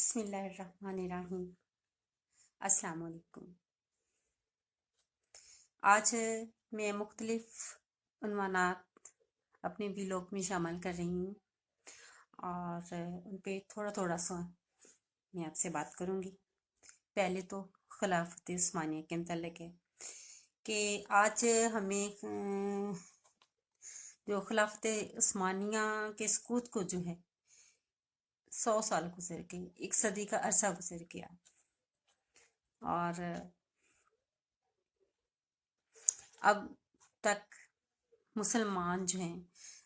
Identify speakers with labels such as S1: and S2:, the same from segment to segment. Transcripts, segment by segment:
S1: بسم اللہ الرحمن الرحیم۔ السلام علیکم۔ آج میں مختلف عنوانات اپنے ویلوگ میں شامل کر رہی ہوں اور ان پہ تھوڑا سا میں آپ سے بات کروں گی۔ پہلے تو خلافت عثمانیہ کے متعلق ہے کہ آج ہمیں جو خلافت عثمانیہ کے سقوط کو جو ہے 100 سال گزر گئے، 1 صدی کا عرصہ گزر گیا اور اب تک مسلمان جو ہیں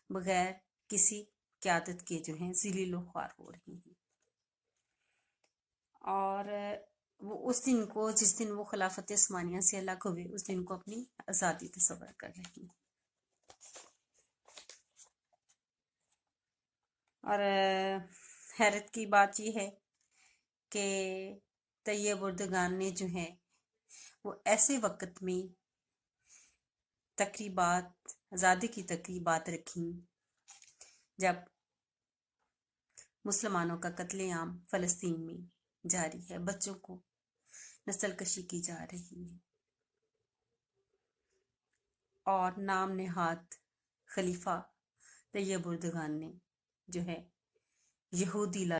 S1: بغیر کسی قیادت کے جو ہیں ذلیل و خوار ہو رہے ہیں، اور وہ اس دن کو جس دن وہ خلافت عثمانیہ سے الگ ہوئے اس دن کو اپنی آزادی تصور کر رہے ہیں۔ اور حیرت کی بات یہ ہے کہ طیب اردگان نے جو ہے وہ ایسے وقت میں تقریبات آزادی کی تقریبات رکھیں جب مسلمانوں کا قتل عام فلسطین میں جاری ہے، بچوں کو نسل کشی کی جا رہی ہے، اور نام نہاد خلیفہ طیب اردگان نے جو ہے یہودی